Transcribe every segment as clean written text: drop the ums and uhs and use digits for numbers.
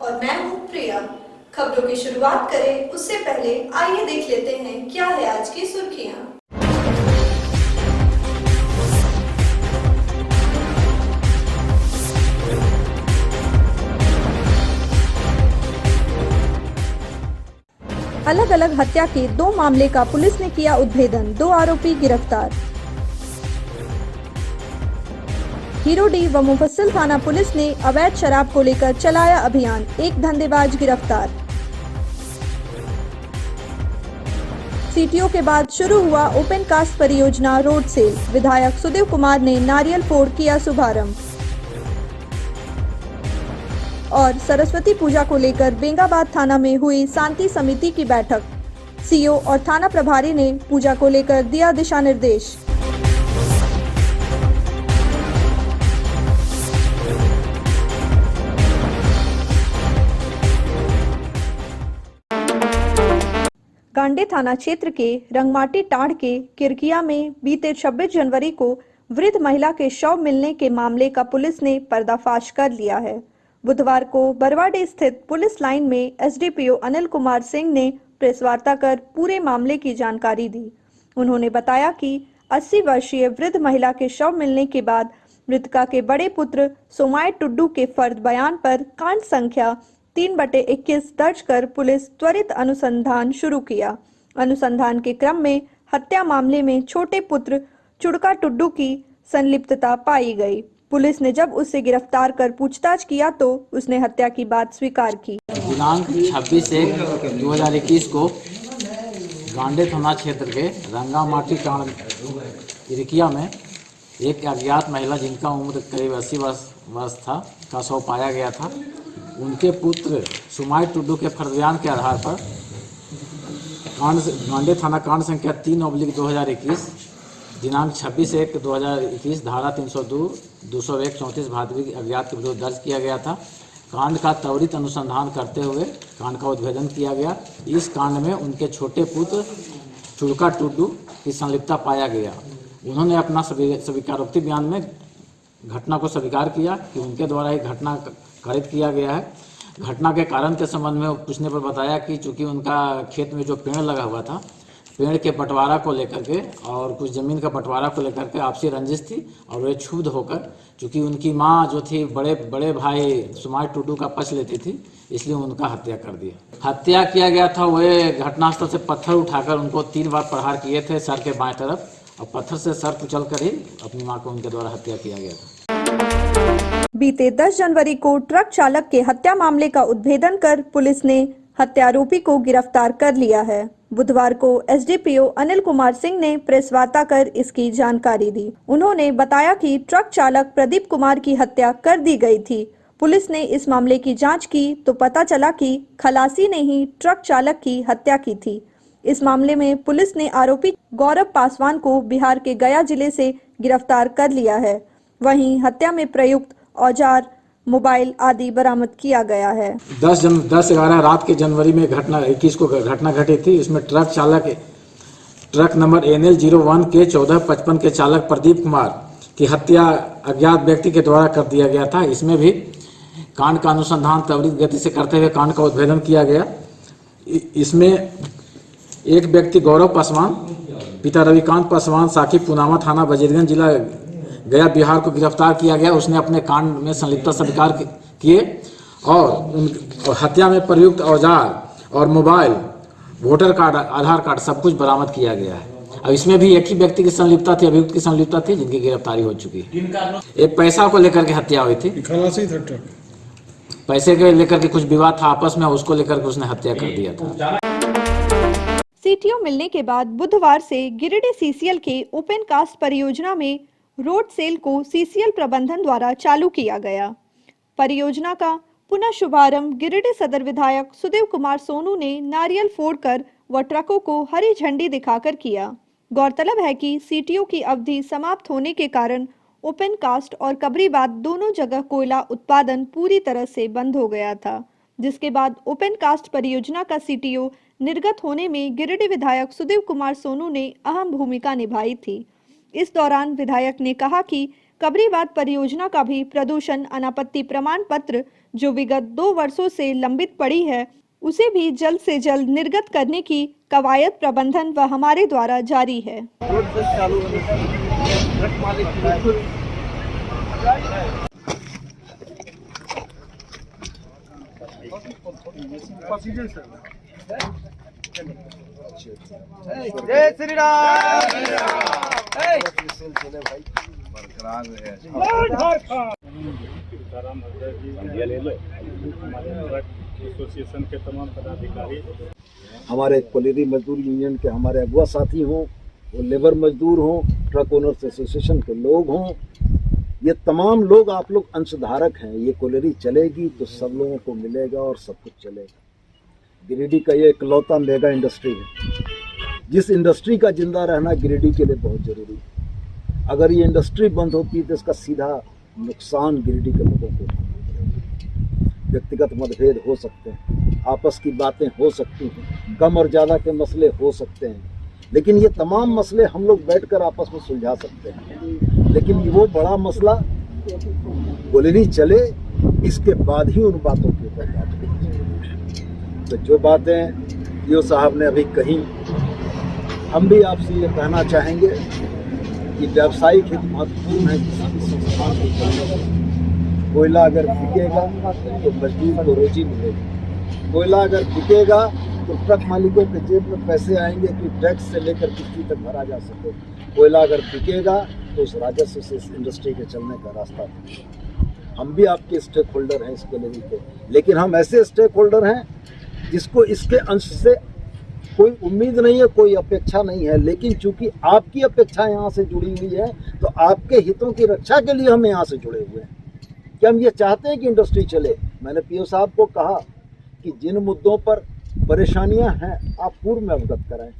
और मैं हूं प्रिया। खबरों की शुरुआत करें उससे पहले आइए देख लेते हैं क्या है आज की सुर्खियां। अलग अलग हत्या के 2 मामले का पुलिस ने किया उद्भेदन, 2 आरोपी गिरफ्तार। हीरोडीह व मुफस्सिल थाना पुलिस ने अवैध शराब को लेकर चलाया अभियान, एक धंधेबाज गिरफ्तार। सीटीओ के बाद शुरू हुआ ओपन कास्ट परियोजना रोड सेल, विधायक सुदेव कुमार ने नारियल फोड़ किया शुभारंभ। और सरस्वती पूजा को लेकर बेंगाबाद थाना में हुई शांति समिति की बैठक, सीओ और थाना प्रभारी ने पूजा को लेकर दिया दिशा निर्देश। गांडे थाना क्षेत्र के रंगमाटी टांड के किरकिया में बीते 26 जनवरी को वृद्ध महिला के शव मिलने के मामले का पुलिस ने पर्दाफाश कर लिया है। बुधवार को बरवाडे स्थित पुलिस लाइन में एसडीपीओ अनिल कुमार सिंह ने प्रेस वार्ता कर पूरे मामले की जानकारी दी। उन्होंने बताया कि 80 वर्षीय वृद्ध महिला के शव मिलने के बाद मृतका के बड़े पुत्र सोमाय टुड्डू के फर्द बयान पर कांड संख्या 3/21 दर्ज कर पुलिस त्वरित अनुसंधान शुरू किया। अनुसंधान के क्रम में हत्या मामले में छोटे पुत्र चुड़का टुड्डू की संलिप्तता पाई गई। पुलिस ने जब उससे गिरफ्तार कर पूछताछ किया तो उसने हत्या की बात स्वीकार की। दिनांक 26/1/2021 को गांडे थाना क्षेत्र के रंगामाटी टांड इरकिया में एक अज्ञात महिला जिनका उम्र करीब 80 वर्ष था का शव पाया गया था। उनके पुत्र सुमाय टुड्डू के फर्द बयान के आधार पर गांडे थाना कांड संख्या 3/2021 दिनांक 26/1/2021 धारा 302, 201, 34 भादवी अज्ञात के विरुद्ध दर्ज किया गया था। कांड का त्वरित अनुसंधान करते हुए कांड का उद्भेदन किया गया। इस कांड में उनके छोटे पुत्र चुड़का टुड्डू की संलिप्तता पाया गया। उन्होंने अपना स्वीकारोक्ति बयान में घटना को स्वीकार किया कि उनके द्वारा एक घटना कारित किया गया है। घटना के कारण के संबंध में पूछने पर बताया कि चूंकि उनका खेत में जो पेड़ लगा हुआ था, पेड़ के बंटवारा को लेकर के और कुछ ज़मीन का बंटवारा को लेकर के आपसी रंजिश थी और वे क्षुब्ध होकर चूंकि उनकी माँ जो थी बड़े भाई सुमाय टुड्डू का पक्ष लेती थी, इसलिए उनका हत्या कर दिया। हत्या किया गया था, वे घटनास्थल से पत्थर उठाकर उनको 3 बार प्रहार किए थे सर के बाएं तरफ, और पत्थर से सर कुचल कर ही अपनी मां को उनके द्वारा हत्या किया गया था। बीते 10 जनवरी को ट्रक चालक के हत्या मामले का उद्भेदन कर पुलिस ने हत्यारोपी को गिरफ्तार कर लिया है। बुधवार को एसडीपीओ अनिल कुमार सिंह ने प्रेस वार्ता कर इसकी जानकारी दी। उन्होंने बताया कि ट्रक चालक प्रदीप कुमार की हत्या कर दी गई थी। पुलिस ने इस मामले की जांच की तो पता चला कि खलासी ने ही ट्रक चालक की हत्या की थी। इस मामले में पुलिस ने आरोपी गौरव पासवान को बिहार के गया जिले से गिरफ्तार कर लिया है। वहीं हत्या में प्रयुक्त औजार, मोबाइल आदि बरामद किया गया है। 10/11 रात के जनवरी में घटना 21 को घटना घटी थी। इसमें ट्रक नंबर NL 01 के 1455 के चालक प्रदीप कुमार की हत्या अज्ञात व्यक्ति के द्वारा कर दिया गया था। इसमें भी कांड का अनुसंधान त्वरित गति से करते हुए कांड का उद्भेदन किया गया। इसमें एक व्यक्ति गौरव पासवान, पिता रविकांत पासवान, साकी पुनामा थाना वजीरगंज जिला गया बिहार को गिरफ्तार किया गया। उसने अपने कांड में संलिप्तता स्वीकार किए और हत्या में प्रयुक्त औजार और मोबाइल, वोटर कार्ड, आधार कार्ड सब कुछ बरामद किया गया है। अब इसमें भी एक ही व्यक्ति की संलिप्तता थी, अभियुक्त की संलिप्तता थी, जिनकी गिरफ्तारी हो चुकी है। एक पैसा को लेकर के हत्या हुई थी, पैसे के लेकर के कुछ विवाद था आपस में, उसको लेकर के उसने हत्या कर दिया था। सीटीओ मिलने के बाद बुधवार से गिरिडीह सीसीएल के ओपन कास्ट परियोजना में रोड सेल को सीसीएल प्रबंधन द्वारा चालू किया गया। परियोजना का पुनः शुभारंभ गिरिडीह सदर विधायक सुदेव कुमार सोनू ने नारियल फोड़कर व ट्रकों को हरी झंडी दिखाकर किया। गौरतलब है कि सीटीओ की अवधि समाप्त होने के कारण ओपन कास्ट और कबरीबाद दोनों जगह कोयला उत्पादन पूरी तरह से बंद हो गया था, जिसके बाद ओपन कास्ट परियोजना का सीटीओ निर्गत होने में गिरिडीह विधायक सुदेव कुमार सोनू ने अहम भूमिका निभाई थी। इस दौरान विधायक ने कहा कि कबरीबाद परियोजना का भी प्रदूषण अनापत्ति प्रमाण पत्र जो विगत 2 वर्षों से लंबित पड़ी है, उसे भी जल्द से जल्द निर्गत करने की कवायद प्रबंधन व हमारे द्वारा जारी है। जय श्री राम। एसोसिएशन के तमाम पदाधिकारी, हमारे कोलेरी मजदूर यूनियन के हमारे अगुआ साथी हों, वो लेबर मजदूर हों, ट्रक ओनर्स एसोसिएशन के लोग हों, ये तमाम लोग आप लोग अंशधारक हैं। ये कोलेरी चलेगी तो सब लोगों को मिलेगा और सब कुछ चलेगा। गिरिडीह का ये इकलौता मेगा इंडस्ट्री है, जिस इंडस्ट्री का जिंदा रहना गिरिडीह के लिए बहुत जरूरी है। अगर ये इंडस्ट्री बंद होती तो इसका सीधा नुकसान गिरिडीह के लोगों को उठाना पड़ेगा। व्यक्तिगत मतभेद हो सकते हैं, आपस की बातें हो सकती हैं, कम और ज़्यादा के मसले हो सकते हैं, लेकिन ये तमाम मसले हम लोग बैठकर आपस में सुलझा सकते हैं। लेकिन वो बड़ा मसला कोलेरी चले, इसके बाद ही उन बातों के ऊपर बात करें। तो जो बातें पीओ साहब ने अभी कही, हम भी आपसे ये कहना चाहेंगे कि व्यावसायिक हित महत्वपूर्ण है किसी भी संस्थान को चलने। कोयला अगर बिकेगा तो मजदूर को रोजी मिलेगी। कोयला अगर बिकेगा तो ट्रक मालिकों के जेब में पैसे आएंगे कि टैक्स से लेकर किस्ती तक भरा जा सके। कोयला अगर बिकेगा तो उस राजस्व से इस इंडस्ट्री के चलने का रास्ता है। हम भी आपके स्टेक होल्डर हैं इसके लेवल पे, लेकिन हम ऐसे स्टेक होल्डर हैं जिसको इसके अंश से कोई उम्मीद नहीं है, कोई अपेक्षा नहीं है, लेकिन चूंकि आपकी अपेक्षा यहाँ से जुड़ी हुई है तो आपके हितों की रक्षा के लिए हम यहाँ से जुड़े हुए हैं कि हम ये चाहते हैं कि इंडस्ट्री चले। मैंने पीओ साहब को कहा कि जिन मुद्दों पर परेशानियां हैं आप पूर्व में अवगत कराएं,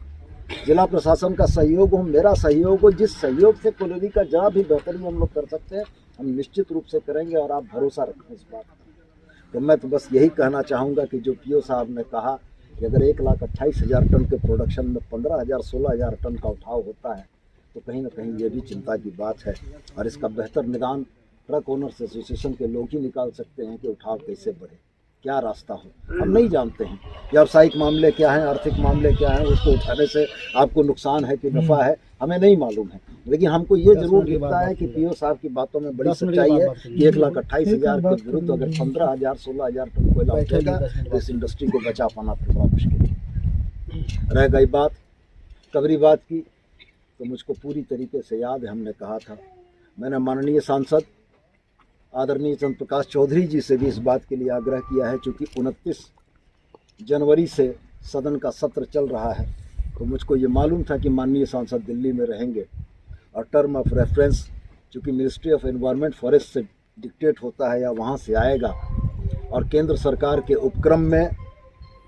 जिला प्रशासन का सहयोग हो, मेरा सहयोग हो, जिस सहयोग से कोलेरी का जहाँ भी बेहतरीन हम लोग कर सकते हैं हम निश्चित रूप से करेंगे और आप भरोसा रखें इस बात पर। तो मैं तो बस यही कहना चाहूँगा कि जो पीओ साहब ने कहा कि अगर 1,28,000 टन के प्रोडक्शन में 15,000-16,000 टन का उठाव होता है तो कहीं ना कहीं ये भी चिंता की बात है, और इसका बेहतर निदान ट्रक ओनर्स एसोसिएशन के लोग ही निकाल सकते हैं कि उठाव कैसे बढ़े, क्या रास्ता हो। हम नहीं जानते हैं व्यावसायिक मामले क्या हैं, आर्थिक मामले क्या हैं, उसको उठाने से आपको नुकसान है कि नफ़ा है हमें नहीं मालूम है, लेकिन हमको ये जरूर दिखता है कि पीओ साहब की बातों में बड़ी सच्चाई है कि 1,28,000 के विरुद्ध अगर 15,000-16,000 टन कोयला उठेगा तो इस इंडस्ट्री को बचा पाना फिर बड़ा मुश्किल है। रह गई बात कबरीबाद की, तो मुझको पूरी तरीके से याद है, हमने कहा था, मैंने माननीय सांसद आदरणीय चंद्र प्रकाश चौधरी जी से भी इस बात के लिए आग्रह किया है, चूँकि 29 जनवरी से सदन का सत्र चल रहा है, तो मुझको ये मालूम था कि माननीय सांसद दिल्ली में रहेंगे और टर्म ऑफ रेफरेंस चूँकि मिनिस्ट्री ऑफ एनवायरनमेंट फॉरेस्ट से डिक्टेट होता है या वहाँ से आएगा, और केंद्र सरकार के उपक्रम में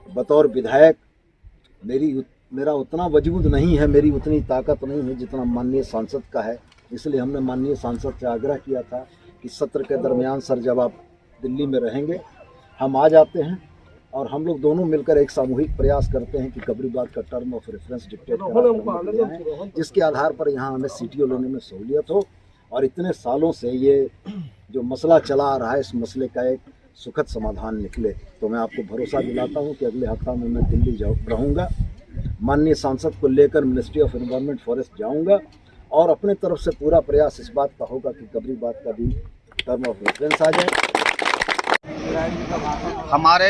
बतौर विधायक मेरा उतना वजूद नहीं है, मेरी उतनी ताकत नहीं है जितना माननीय सांसद का है। इसलिए हमने माननीय सांसद से आग्रह किया था कि सत्र के दरमियान सर जब आप दिल्ली में रहेंगे हम आ जाते हैं और हम लोग दोनों मिलकर एक सामूहिक प्रयास करते हैं कि कबरीबाद का टर्म ऑफ रेफरेंस डिक्टेट करा, जिसके आधार पर यहाँ हमें सीटीओ लेने में सहूलियत हो और इतने सालों से ये जो मसला चला आ रहा है इस मसले का एक सुखद समाधान निकले। तो मैं आपको भरोसा दिलाता हूँ कि अगले हफ्ता में मैं दिल्ली रहूँगा, माननीय सांसद को लेकर मिनिस्ट्री ऑफ एनवायरनमेंट फॉरेस्ट जाऊँगा और अपने तरफ से पूरा प्रयास इस बात का होगा कि कबरीबाद का भी टर्म ऑफ रेफरेंस आ जाए। हमारे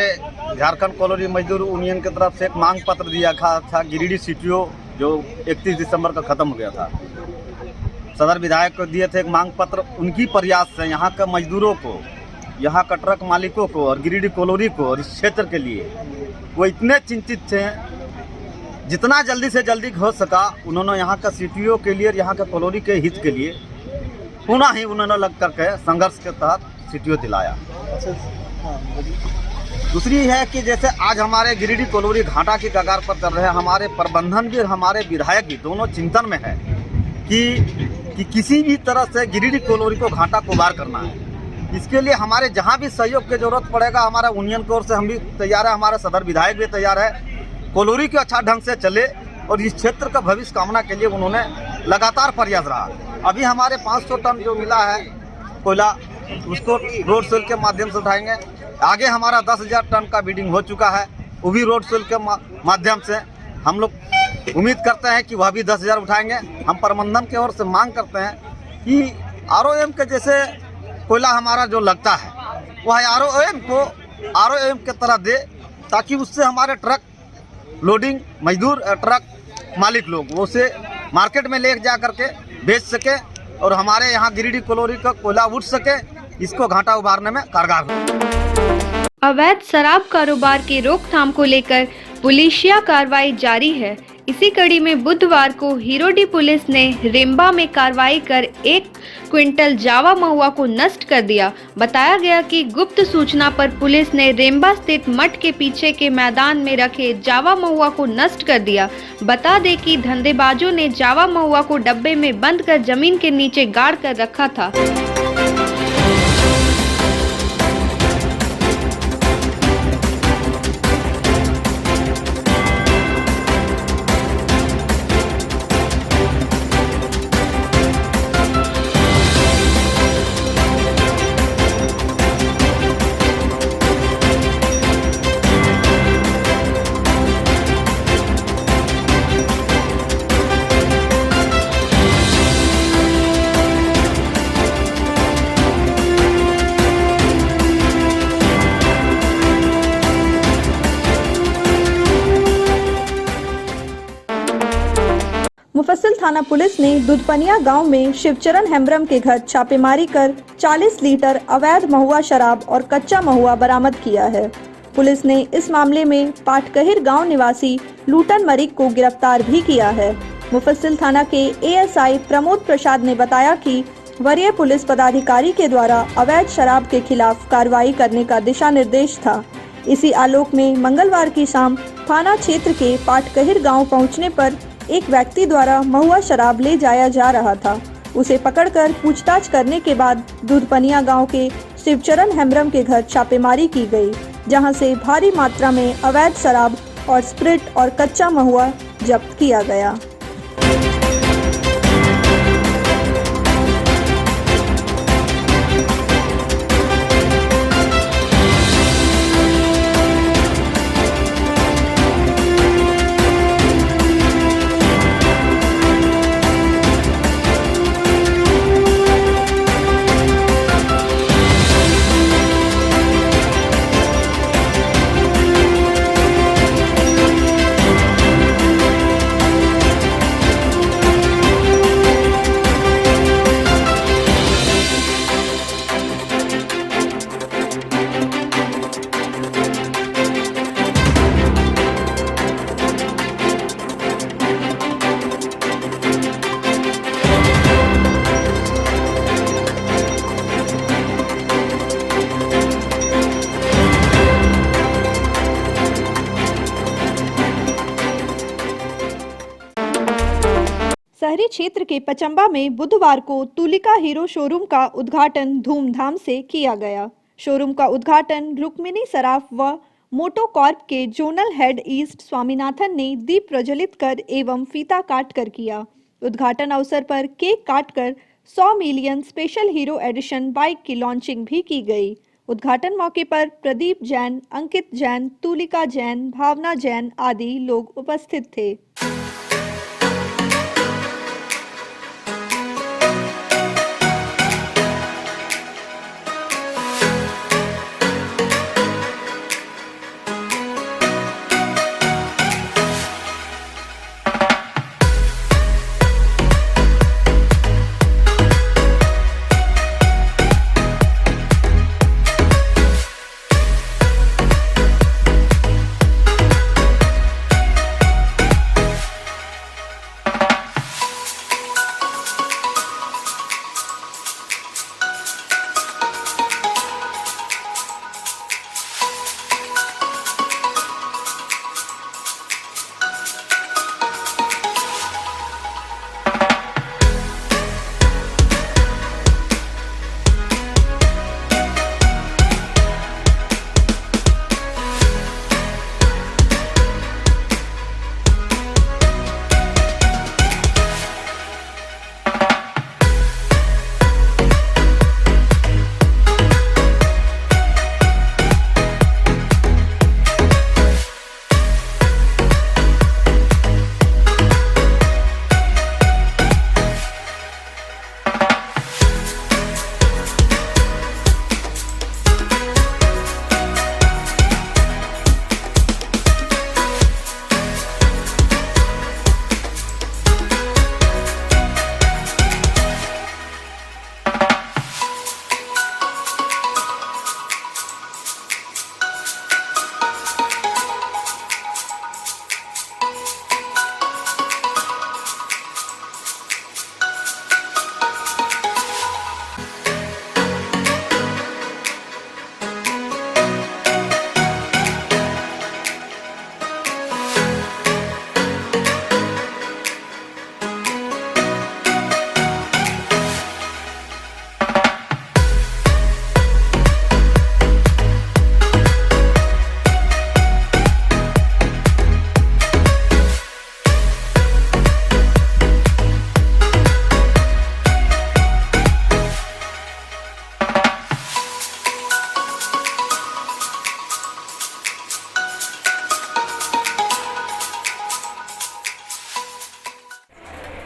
झारखंड कोलोरी मजदूर यूनियन की तरफ से एक मांग पत्र दिया था गिरिडीह सीटीओ, जो 31 दिसंबर का ख़त्म हो गया था। सदर विधायक को दिए थे एक मांग पत्र। उनकी प्रयास से यहाँ के मजदूरों को, यहाँ का ट्रक मालिकों को और गिरिडीह कोलोरी को और इस क्षेत्र के लिए वो इतने चिंतित थे, जितना जल्दी से जल्दी हो सका उन्होंने यहाँ का सीटीओ के लिए, यहाँ के कोलोरी के हित के लिए पुनः ही उन्होंने लग करके संघर्ष के तहत सीटीओ दिलाया। दूसरी है कि जैसे आज हमारे गिरिडीह कोलोरी घाटा की कगार पर कर रहे हैं, हमारे प्रबंधन भी और हमारे विधायक भी दोनों चिंतन में है कि किसी भी तरह से गिरिडीह कोलोरी को घाटा को पार करना है। इसके लिए हमारे जहां भी सहयोग की जरूरत पड़ेगा हमारा यूनियन की ओर से हम भी तैयार है, हमारे सदर विधायक भी तैयार है। कोलोरी के अच्छा ढंग से चले और इस क्षेत्र का भविष्य कामना के लिए उन्होंने लगातार प्रयास रहा। अभी हमारे 500 टन जो मिला है कोयला, उसको रोड सेल के माध्यम से उठाएंगे। आगे हमारा 10,000 टन का बिडिंग हो चुका है, वो भी रोड सेल के माध्यम से हम लोग उम्मीद करते हैं कि वह भी 10,000 उठाएंगे। हम प्रबंधन की ओर से मांग करते हैं कि ROM के जैसे कोयला हमारा जो लगता है वह ROM को ROM के तरह दे, ताकि उससे हमारे ट्रक लोडिंग मजदूर, ट्रक मालिक लोग वो उसे मार्केट में ले जा करके बेच सके और हमारे यहाँ गिरिडीह कोलोरी का कोयला उठ सके, इसको घाटा उभारने में कारगर हो। अवैध शराब कारोबार की रोकथाम को लेकर पुलिसिया कार्रवाई जारी है। इसी कड़ी में बुधवार को हीरोडीह पुलिस ने रेम्बा में कार्रवाई कर 1 क्विंटल जावा महुआ को नष्ट कर दिया। बताया गया कि गुप्त सूचना पर पुलिस ने रेम्बा स्थित मठ के पीछे के मैदान में रखे जावा महुआ को नष्ट कर दिया। बता दें कि धंधेबाजों ने जावा महुआ को डब्बे में बंद कर जमीन के नीचे गाड़ कर रखा था। मुफस्सिल थाना पुलिस ने दुधपनिया गांव में शिवचरण हेम्ब्रम के घर छापेमारी कर 40 लीटर अवैध महुआ शराब और कच्चा महुआ बरामद किया है। पुलिस ने इस मामले में पाटकहिर गांव निवासी लूटन मरिक को गिरफ्तार भी किया है। मुफस्सिल थाना के ASI प्रमोद प्रसाद ने बताया कि वरीय पुलिस पदाधिकारी के द्वारा अवैध शराब के खिलाफ कार्रवाई करने का दिशा निर्देश था। इसी आलोक में मंगलवार की शाम थाना क्षेत्र के पाटकहिर गाँव पहुँचने पर एक व्यक्ति द्वारा महुआ शराब ले जाया जा रहा था। उसे पकड़कर पूछताछ करने के बाद दुधपनिया गांव के शिवचरण हेम्ब्रम के घर छापेमारी की गई, जहां से भारी मात्रा में अवैध शराब और स्प्रिट और कच्चा महुआ जब्त किया गया। शहरी क्षेत्र के पचम्बा में बुधवार को तुलिका हीरो शोरूम का उद्घाटन धूमधाम से किया गया। शोरूम का उद्घाटन रुक्मिणी सराफ व मोटोकॉर्प के जोनल हेड ईस्ट स्वामीनाथन ने दीप प्रज्वलित कर एवं फीता काट कर किया। उद्घाटन अवसर पर केक काटकर 100 million special Hero edition bike की लॉन्चिंग भी की गई। उद्घाटन मौके पर प्रदीप जैन, अंकित जैन, तुलिका जैन, भावना जैन आदि लोग उपस्थित थे।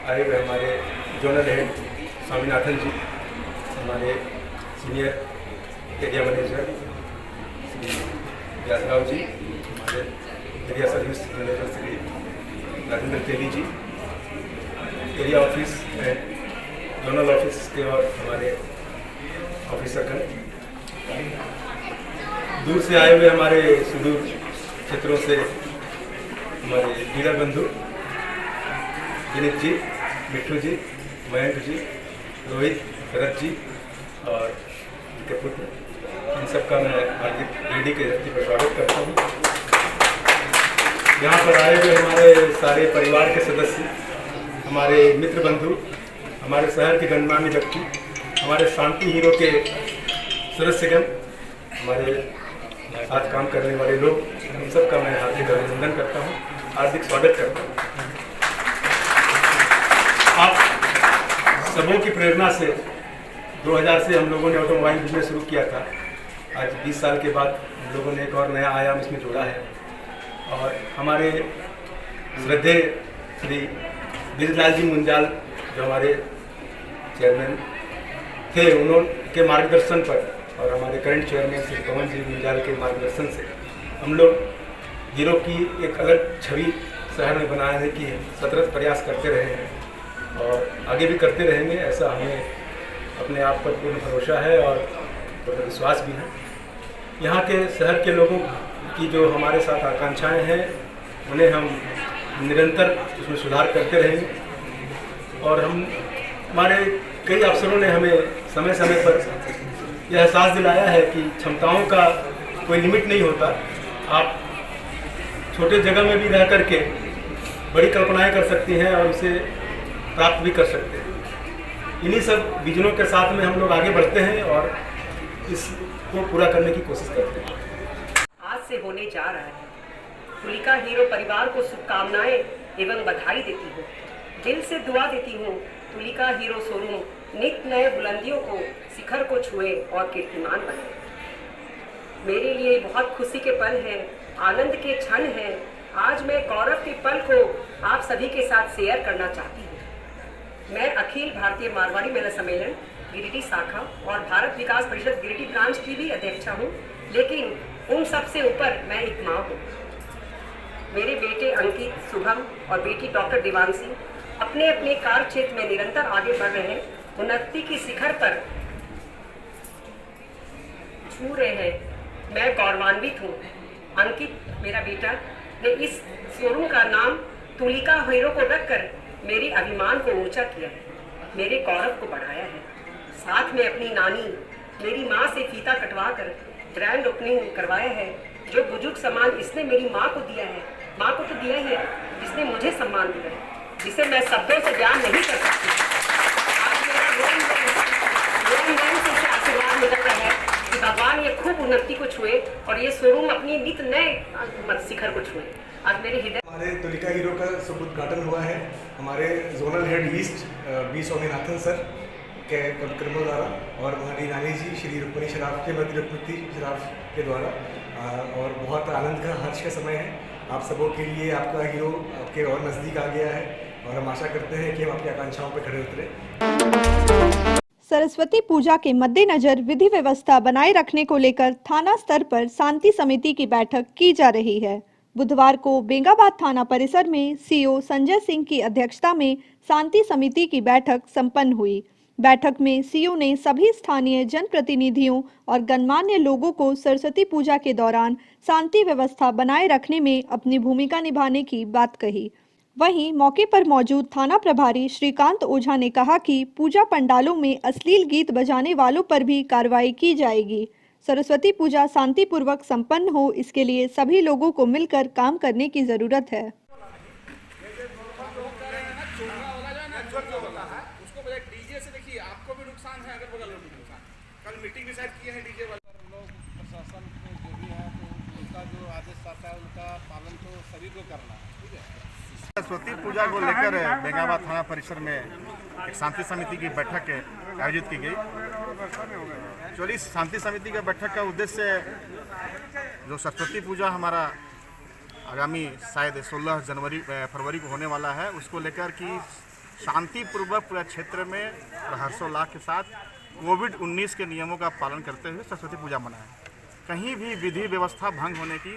आए हुए हमारे जोनल हेड स्वामीनाथन जी, हमारे senior area manager Shri Vyasrao ji, हमारे area service manager Shri Rajendra Teli ji, area office and zonal office के और हमारे ऑफिसरगण, दूर से आए हुए हमारे सुदूर क्षेत्रों से हमारे डीलर बंधु विनीत जी, मिट्टू जी, मयंक जी, रोहित, भरत जी और उनके पुत्र, इन सबका मैं हार्दिक रेडी के धरती पर स्वागत करता हूँ। यहाँ पर आए हुए हमारे सारे परिवार के सदस्य, हमारे मित्र बंधु, हमारे शहर के गणमान्य व्यक्ति, हमारे शांति हीरो के सदस्यगण, हमारे साथ काम करने वाले लोग, इन सबका मैं हार्दिक अभिनंदन करता हूँ, हार्दिक स्वागत करता हूँ। आप सबों की प्रेरणा से 2000 से हम लोगों ने ऑटोमोबाइल बिजनेस शुरू किया था। आज 20 साल के बाद हम लोगों ने एक और नया आयाम इसमें जोड़ा है और हमारे श्रद्धेय श्री ब्रिजलाल जी मुंजाल जो हमारे चेयरमैन थे, उनके मार्गदर्शन पर और हमारे करंट चेयरमैन श्री पवन जी मुंजाल के मार्गदर्शन से हम लोग हीरो की एक अलग छवि शहर में बनाने की सतत प्रयास करते रहे हैं और आगे भी करते रहेंगे, ऐसा हमें अपने आप पर पूर्ण भरोसा है और पूर्ण विश्वास भी है। यहाँ के शहर के लोगों की जो हमारे साथ आकांक्षाएं हैं, उन्हें हम निरंतर उसमें सुधार करते रहेंगे और हमारे कई अफसरों ने हमें समय समय पर यह एहसास दिलाया है कि क्षमताओं का कोई लिमिट नहीं होता। आप छोटे जगह में भी रह करके बड़ी कल्पनाएं कर सकती हैं और उसे प्राप्त भी कर सकते हैं। इन्हीं सब विजनों के साथ में हम लोग आगे बढ़ते हैं और इसको पूरा करने की कोशिश करते हैं। आज से होने जा रहा है। तुलिका हीरो परिवार को शुभकामनाएं एवं बधाई देती हूँ। दिल से दुआ देती हूँ तुलिका हीरो शोरूम नित्य नए बुलंदियों को शिखर को छुए और कीर्तिमान बने। मेरे लिए बहुत खुशी के पल हैं, आनंद के क्षण हैं। आज मैं गौरव के पल को आप सभी के साथ शेयर करना चाहती हूँ। मैं अखिल भारतीय मारवाड़ी मेला सम्मेलन गिरिडीह शाखा और भारत विकास परिषद गिरिडीह ब्रांच की भी अध्यक्षा हूँ, लेकिन उन सबसे ऊपर मैं एक माँ हूँ। मेरे बेटे अंकित, शुभम और बेटी डॉक्टर देवांशी अपने अपने कार्य क्षेत्र में निरंतर आगे बढ़ रहे हैं, उन्नति की शिखर पर छू रहे हैं। मैं गौरवान्वित हूँ। अंकित मेरा बेटा ने इस शोरूम का नाम तुलिका हीरो को रखकर मेरे अभिमान को ऊंचा किया है, मेरे गौरव को बढ़ाया है। साथ में अपनी नानी मेरी माँ से फीता कटवा कर ग्रैंड ओपनिंग करवाया है। जो बुजुर्ग सम्मान इसने मेरी माँ को दिया है, माँ को तो दिया ही है, जिसने मुझे सम्मान दिया है, जिसे मैं शब्दों से बयान नहीं कर सकती। आज मेरा रोम से आशीर्वाद मिल रहा है कि भगवान ये खूब उन्नति को छुए और ये शोरूम अपनी नित नए शिखर को छुए। आज मेरे हृदय हमारे तुलिका हीरो का शुभ उद्घाटन हुआ है हमारे zonal head east B Swaminathan sir के कर्मों द्वारा और हमारी नानी जी श्री रुक्मिणी शराफ के मध्य रुक्मिणी शराफ के द्वारा, और बहुत आनंद का हर्ष का समय है। आप सबों के लिए आपका हीरो आपके और नज़दीक आ गया है और हम आशा करते हैं कि हम आपकी आकांक्षाओं पर खड़े उतरे। सरस्वती पूजा के मद्देनजर विधि व्यवस्था बनाए रखने को लेकर थाना स्तर पर शांति समिति की बैठक की जा रही है। बुधवार को बेंगाबाद थाना परिसर में सीओ संजय सिंह की अध्यक्षता में शांति समिति की बैठक संपन्न हुई। बैठक में सीओ ने सभी स्थानीय जनप्रतिनिधियों और गणमान्य लोगों को सरस्वती पूजा के दौरान शांति व्यवस्था बनाए रखने में अपनी भूमिका निभाने की बात कही। वहीं मौके पर मौजूद थाना प्रभारी श्रीकांत ओझा ने कहा कि पूजा पंडालों में अश्लील गीत बजाने वालों पर भी कार्रवाई की जाएगी। सरस्वती पूजा शांतिपूर्वक संपन्न हो, इसके लिए सभी लोगों को मिलकर काम करने की जरूरत है। कल मीटिंग डिसाइड किए हैं डीजे वाले लोग, प्रशासन को जो भी है तो उनका जो आदेश आता है उनका पालन तो सभी को करना है। ठीक है। सरस्वती पूजा को लेकर बेंगाबाद थाना परिसर में एक शांति समिति की बैठक आयोजित की गई। एक्चुअली शांति समिति की बैठक का उद्देश्य जो सरस्वती पूजा हमारा आगामी शायद 16 फरवरी को होने वाला है, उसको लेकर कि शांतिपूर्वक पूरा क्षेत्र में हर्षोल्लास के साथ कोविड-19 के नियमों का पालन करते हुए सरस्वती पूजा मनाएं। कहीं भी विधि व्यवस्था भंग होने की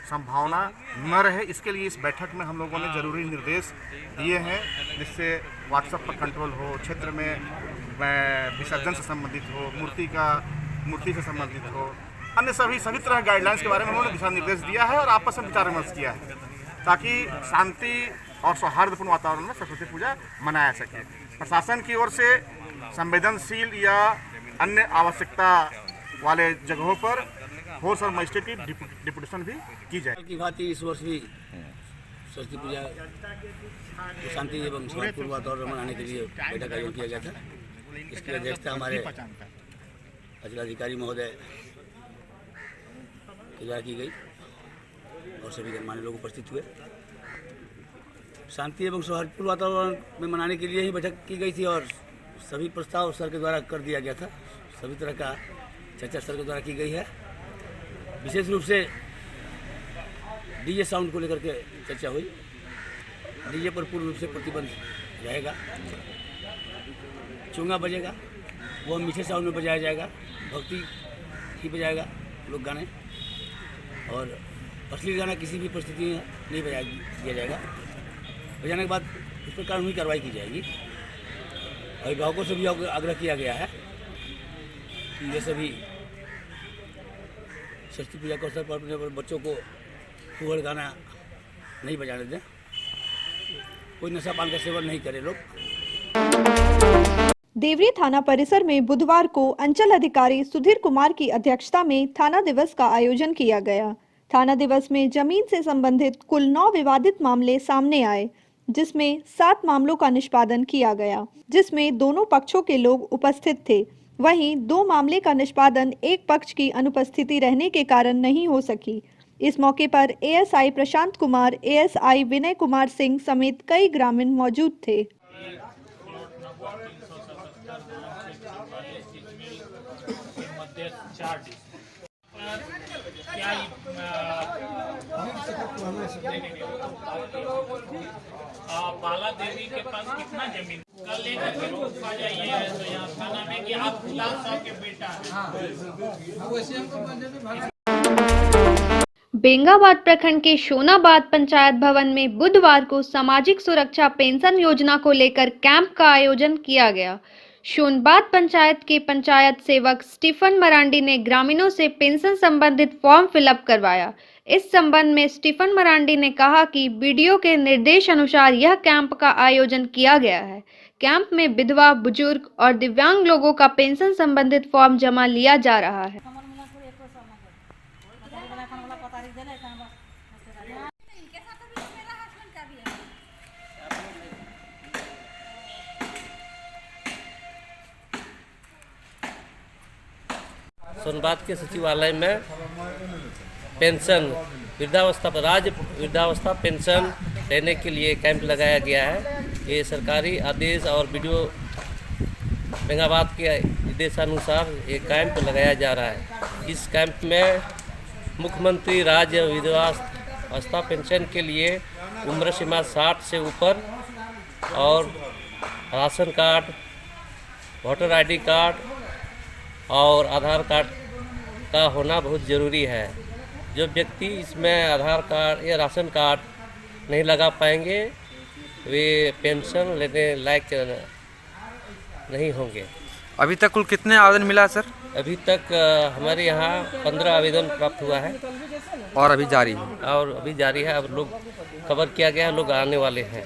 संभावना न रहे, इसके लिए इस बैठक में हम लोगों ने ज़रूरी निर्देश दिए हैं, जिससे व्हाट्सएप पर कंट्रोल हो, क्षेत्र में विसर्जन से संबंधित हो, मूर्ति से संबंधित हो, अन्य सभी तरह गाइडलाइंस के बारे में उन्होंने दिशा निर्देश दिया है और आपस में विचार विमर्श किया है, ताकि शांति और सौहार्दपूर्ण वातावरण में सरस्वती पूजा मनाया सके। प्रशासन की ओर से संवेदनशील या अन्य आवश्यकता वाले जगहों पर फोर्स और मजिस्ट्रेट की डिप्यूटेशन भी की जाए। की भांति इस वर्ष भी सरस्वती पूजा को शांति एवं सौहार्दपूर्ण वातावरण मनाने के लिए बैठक आयोजन किया गया था। इसकी अध्यक्षता हमारे जिलाधिकारी महोदय के द्वारा की गई और सभी गणमान्य लोग उपस्थित हुए। शांति एवं सौहार्दपूर्ण वातावरण में मनाने के लिए ही बैठक की गई थी और सभी प्रस्ताव सर के द्वारा कर दिया गया था। सभी तरह का चर्चा सर के द्वारा की गई है। विशेष रूप से डीजे साउंड को लेकर के चर्चा हुई। डीजे पर पूर्ण रूप से प्रतिबंध रहेगा। चोंगा बजेगा, वो मीठे साउंड में बजाया जाएगा, भक्ति ही बजाएगा लोग गाने, और असली गाना किसी भी परिस्थिति में नहीं बजा दिया जाएगा। बजाने के बाद इस पर कानूनी कार्रवाई की जाएगी। अभिभावकों से भी आग्रह किया गया है कि ये सभी सरस्वती पूजा के अवसर पर अपने बच्चों को फूहड़ गाना नहीं बजाने दें। कोई नशा पान का सेवन नहीं करे लोग। देवरी थाना परिसर में बुधवार को अंचल अधिकारी सुधीर कुमार की अध्यक्षता में थाना दिवस का आयोजन किया गया। थाना दिवस में जमीन से संबंधित कुल 9 विवादित मामले सामने आए, जिसमें 7 मामलों का निष्पादन किया गया, जिसमें दोनों पक्षों के लोग उपस्थित थे। वहीं 2 मामले का निष्पादन एक पक्ष की अनुपस्थिति रहने के कारण नहीं हो सकी। इस मौके पर एएसआई प्रशांत कुमार, एएसआई विनय कुमार सिंह समेत कई ग्रामीण मौजूद थे। बाला देवी के पास कितना जमीन कल लेकर के पूछा जाइए तो यहाँ थाना में कि आप गुलाब साहब के बेटा हैं। बेंगाबाद प्रखंड के शोनाबाद पंचायत भवन में बुधवार को सामाजिक सुरक्षा पेंशन योजना को लेकर कैंप का आयोजन किया गया। शोनाबाद पंचायत के पंचायत सेवक स्टीफन मरांडी ने ग्रामीणों से पेंशन संबंधित फॉर्म फिलअप करवाया। इस संबंध में स्टीफन मरांडी ने कहा कि बीडीओ के निर्देश अनुसार यह कैंप का आयोजन किया गया है। कैंप में विधवा, बुजुर्ग और दिव्यांग लोगों का पेंशन संबंधित फॉर्म जमा लिया जा रहा है। सोनबाद के सचिवालय में पेंशन वृद्धावस्था पर राज्य वृद्धावस्था पेंशन लेने के लिए कैंप लगाया गया है। ये सरकारी आदेश और बीडीओ बेंगाबाद के निर्देशानुसार ये कैंप लगाया जा रहा है। इस कैंप में मुख्यमंत्री राज्य वृद्धावस्था पेंशन के लिए उम्र सीमा 60 से ऊपर और ration card, voter ID card और आधार कार्ड का होना बहुत ज़रूरी है। जो व्यक्ति इसमें आधार कार्ड या राशन कार्ड नहीं लगा पाएंगे वे पेंशन लेने लायक नहीं होंगे। अभी तक कुल कितने आवेदन मिला सर? अभी तक हमारे यहाँ 15 आवेदन प्राप्त हुआ है और अभी जारी है। अब लोग कवर किया गया है, लोग आने वाले हैं।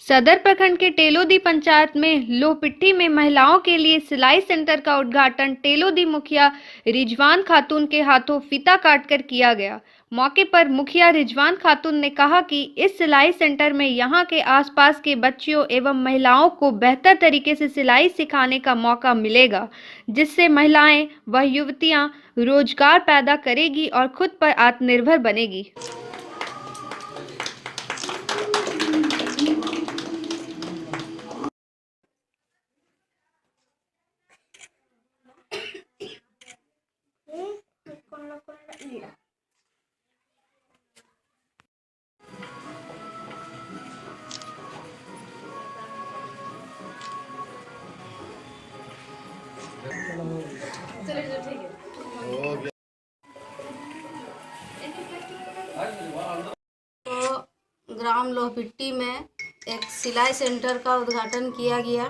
सदर प्रखंड के टेलोदी पंचायत में लोहपिट्टी में महिलाओं के लिए सिलाई सेंटर का उद्घाटन टेलोदी मुखिया रिजवान खातून के हाथों फीता काटकर किया गया। मौके पर मुखिया रिजवान खातून ने कहा कि इस सिलाई सेंटर में यहां के आसपास के बच्चियों एवं महिलाओं को बेहतर तरीके से सिलाई सिखाने का मौका मिलेगा, जिससे महिलाएं व युवतियां रोजगार पैदा करेगी और खुद पर आत्मनिर्भर बनेगी। तो ग्राम लोहपिट्टी में एक सिलाई सेंटर का उद्घाटन किया गया,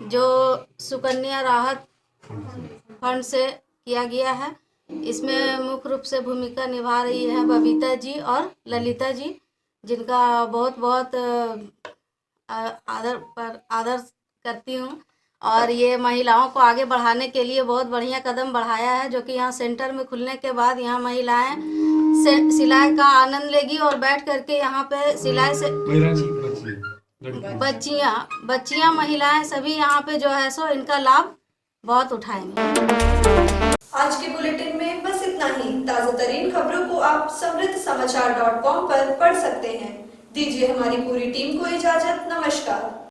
जो सुकन्या राहत फंड से किया गया है। इसमें मुख्य रूप से भूमिका निभा रही है बबीता जी और ललिता जी, जिनका बहुत बहुत आदर करती हूँ। और ये महिलाओं को आगे बढ़ाने के लिए बहुत बढ़िया कदम बढ़ाया है, जो कि यहाँ सेंटर में खुलने के बाद यहाँ महिलाएं सिलाई का आनंद लेगी और बैठ करके यहाँ पे सिलाई से बच्चियाँ महिलाएं सभी यहाँ पे जो है सो इनका लाभ बहुत उठाएंगे। आज के बुलेटिन में बस इतना ही। ताज़ा तरीन खबरों को आप समृद्धसमाचार.com पर पढ़ सकते हैं। दीजिए हमारी पूरी टीम को इजाजत। नमस्कार।